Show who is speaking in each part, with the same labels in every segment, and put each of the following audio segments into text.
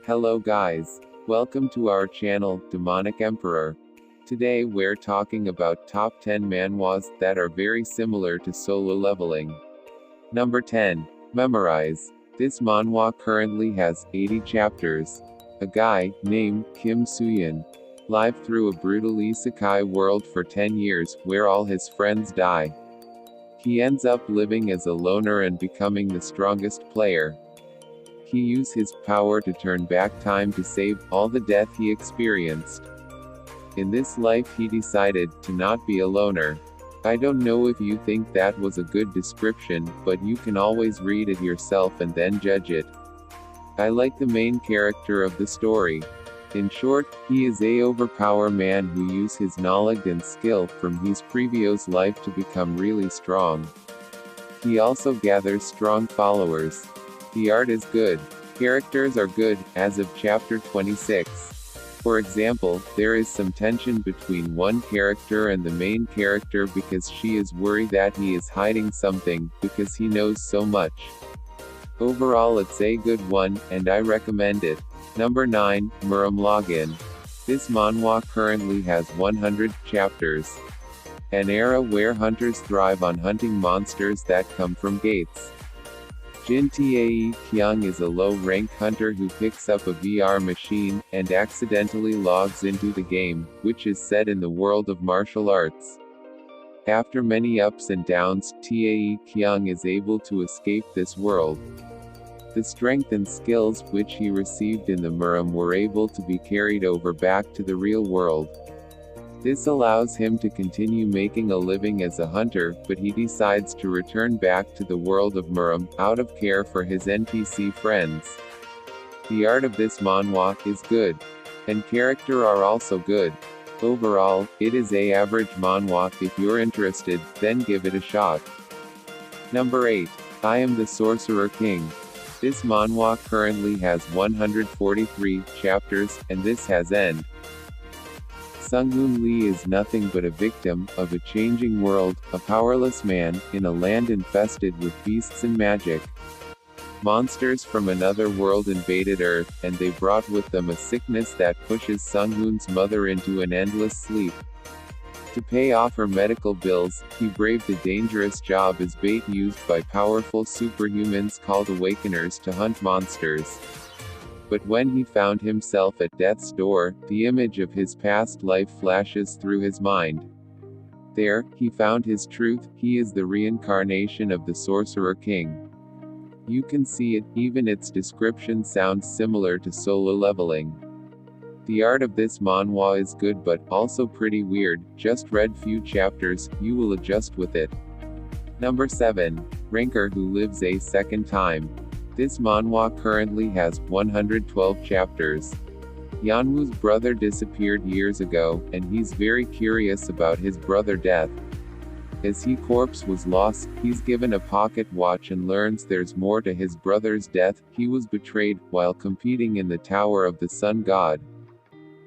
Speaker 1: Hello guys. Welcome to our channel, Demonic Emperor. Today we're talking about top 10 manhwas that are very similar to solo leveling. Number 10. Memorize. This manhwa currently has 80 chapters. A guy, named Kim Soo-yeon, lived through a brutal isekai world for 10 years, where all his friends die. He ends up living as a loner and becoming the strongest player. He used his power to turn back time to save all the death he experienced. In this life he decided to not be a loner. I don't know if you think that was a good description, but you can always read it yourself and then judge it. I like the main character of the story. In short, he is a overpower man who used his knowledge and skill from his previous life to become really strong. He also gathers strong followers. The art is good. Characters are good, as of chapter 26. For example, there is some tension between one character and the main character because she is worried that he is hiding something, because he knows so much. Overall it's a good one, and I recommend it. Number 9, Murim Login. This manhwa currently has 100 chapters. An era where hunters thrive on hunting monsters that come from gates. Jin Tae Kyung is a low-rank hunter who picks up a VR machine, and accidentally logs into the game, which is set in the world of martial arts. After many ups and downs, Tae Kyung is able to escape this world. The strength and skills which he received in the Murim were able to be carried over back to the real world. This allows him to continue making a living as a hunter, but he decides to return back to the world of Murim, out of care for his NPC friends. The art of this manhwa is good. And character are also good. Overall, it is a average manhwa. If you're interested, then give it a shot. Number 8. Am The Sorcerer King. This manhwa currently has 143 chapters, and this has end. Sung-hoon Lee is nothing but a victim of a changing world, a powerless man, in a land infested with beasts and magic. Monsters from another world invaded Earth, and they brought with them a sickness that pushes Sung-hoon's mother into an endless sleep. To pay off her medical bills, he braved a dangerous job as bait used by powerful superhumans called Awakeners to hunt monsters. But when he found himself at death's door, the image of his past life flashes through his mind. There, he found his truth. He is the reincarnation of the Sorcerer King. You can see it, even its description sounds similar to solo leveling. The art of this manhwa is good but also pretty weird. Just read few chapters, you will adjust with it. Number 7. Ranker Who Lives a Second Time. This manhwa currently has 112 chapters. Yeonwoo's brother disappeared years ago, and he's very curious about his brother's death. As his corpse was lost, he's given a pocket watch and learns there's more to his brother's death. He was betrayed, while competing in the Tower of the Sun God.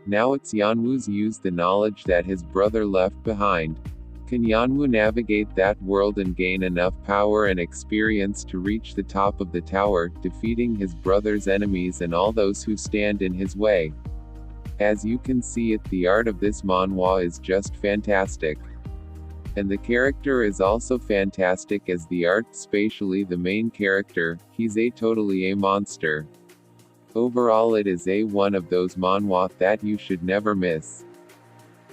Speaker 1: Now it's Yeonwoo's use the knowledge that his brother left behind. Can Yeonwoo navigate that world and gain enough power and experience to reach the top of the tower, defeating his brother's enemies and all those who stand in his way? As you can see it, the art of this manhwa is just fantastic. And the character is also fantastic as the art, spatially the main character, he's totally a monster. Overall it is one of those manhwa that you should never miss.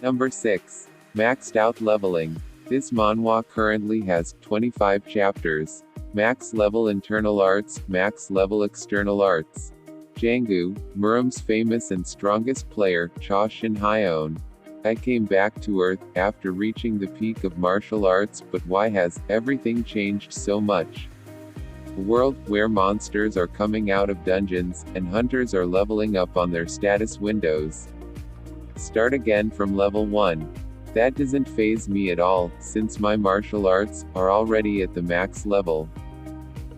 Speaker 1: Number 6. Maxed Out Leveling. This manhwa currently has 25 chapters. Max level internal arts, max level external arts. Janggu, Murim's famous and strongest player, Cha Shin Hyeon. I came back to Earth after reaching the peak of martial arts, but why has everything changed so much? A world where monsters are coming out of dungeons, and hunters are leveling up on their status windows. Start again from level 1. That doesn't faze me at all, since my martial arts are already at the max level.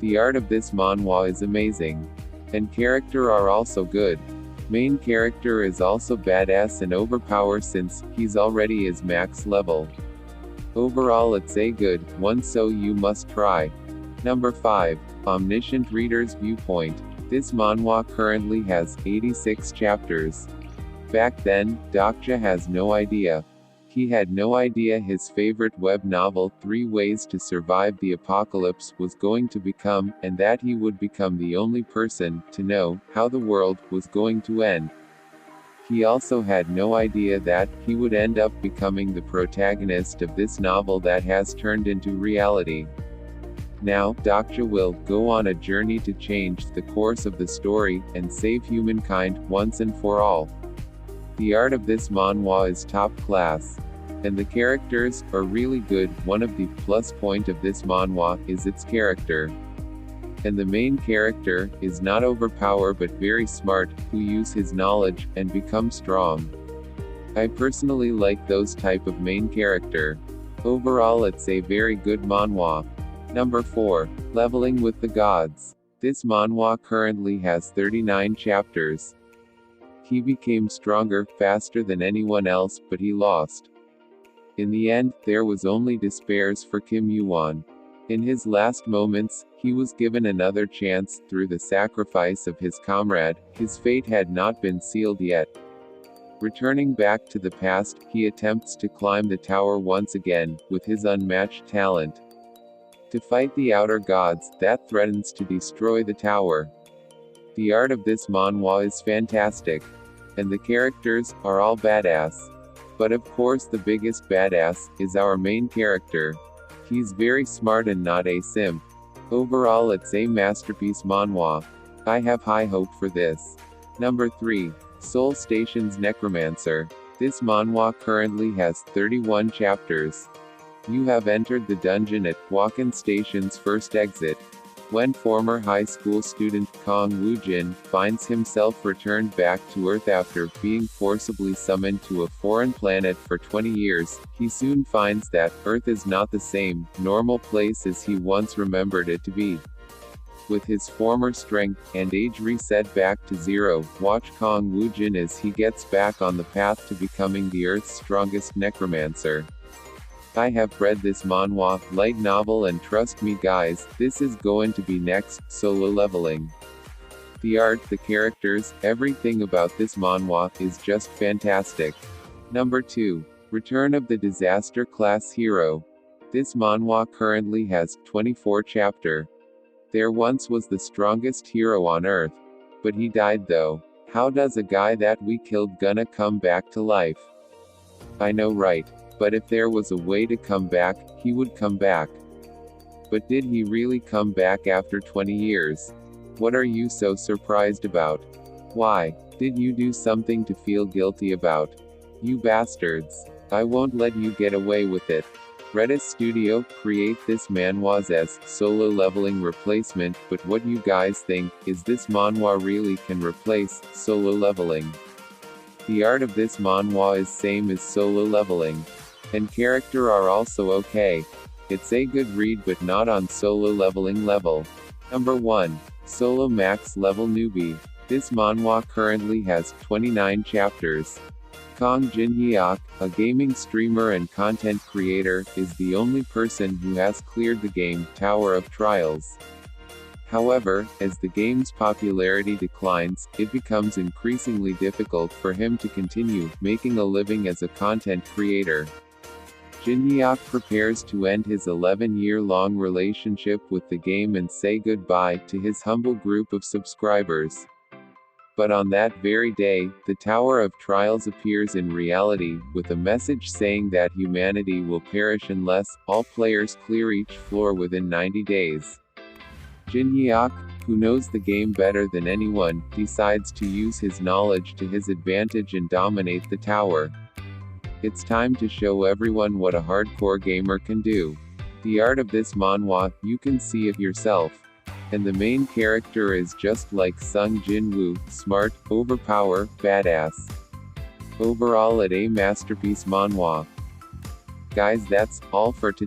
Speaker 1: The art of this manhwa is amazing. And character are also good. Main character is also badass and overpower since he's already his max level. Overall it's a good one, so you must try. Number 5. Omniscient Reader's Viewpoint. This manhwa currently has 86 chapters. Back then, Dokja has no idea. He had no idea his favorite web novel, 3 Ways to Survive the Apocalypse, was going to become, and that he would become the only person to know how the world was going to end. He also had no idea that he would end up becoming the protagonist of this novel that has turned into reality. Now, Dokja will go on a journey to change the course of the story and save humankind once and for all. The art of this manhwa is top class, and the characters are really good. One of the plus point of this manhwa is its character. And the main character is not overpowered but very smart, who use his knowledge and become strong. I personally like those type of main character. Overall, it's a very good manhwa. Number 4. Leveling with the Gods. This manhwa currently has 39 chapters. He became stronger, faster than anyone else, but he lost. In the end, there was only despairs for Kim Yuan. In his last moments, he was given another chance through the sacrifice of his comrade. His fate had not been sealed yet. Returning back to the past, he attempts to climb the tower once again, with his unmatched talent, to fight the outer gods that threatens to destroy the tower. The art of this manhwa is fantastic, and the characters are all badass. But of course the biggest badass is our main character. He's very smart and not a simp. Overall, it's a masterpiece manhwa. I have high hope for this. Number 3. Seoul Station's Necromancer. This manhwa currently has 31 chapters. You have entered the dungeon at Hwakan Station's first exit, when former high school student Kong Woo-jin finds himself returned back to Earth after being forcibly summoned to a foreign planet for 20 years. He soon finds that Earth is not the same normal place as he once remembered it to be. With his former strength and age reset back to 0, watch Kong Woo-jin as he gets back on the path to becoming the Earth's strongest necromancer. I have read this manhwa light novel, and trust me guys, this is going to be next solo leveling. The art, the characters, everything about this manhwa is just fantastic. Number 2. Return of the Disaster Class Hero. This manhwa currently has 24 chapters. There once was the strongest hero on Earth, but he died though. How does a guy that we killed gonna come back to life? I know, right? But if there was a way to come back, he would come back. But did he really come back after 20 years? What are you so surprised about? Why? Did you do something to feel guilty about? You bastards. I won't let you get away with it. Redis Studio create this manhwas as solo leveling replacement, but what you guys think, is this manhwa really can replace solo leveling? The art of this manhwa is same as solo leveling. And character are also okay. It's a good read but not on solo leveling level. Number 1. Solo Max Level Newbie. This manhwa currently has 29 chapters. Kong Jin-hyuk, a gaming streamer and content creator, is the only person who has cleared the game Tower of Trials. However, as the game's popularity declines, it becomes increasingly difficult for him to continue making a living as a content creator. Jin-hyuk prepares to end his 11-year-long relationship with the game and say goodbye to his humble group of subscribers. But on that very day, the Tower of Trials appears in reality, with a message saying that humanity will perish unless all players clear each floor within 90 days. Jin-hyuk, who knows the game better than anyone, decides to use his knowledge to his advantage and dominate the tower. It's time to show everyone what a hardcore gamer can do. The art of this manhwa, you can see it yourself. And the main character is just like Sung Jin-woo, smart, overpowered, badass. Overall, it a masterpiece manhwa. Guys, that's all for today.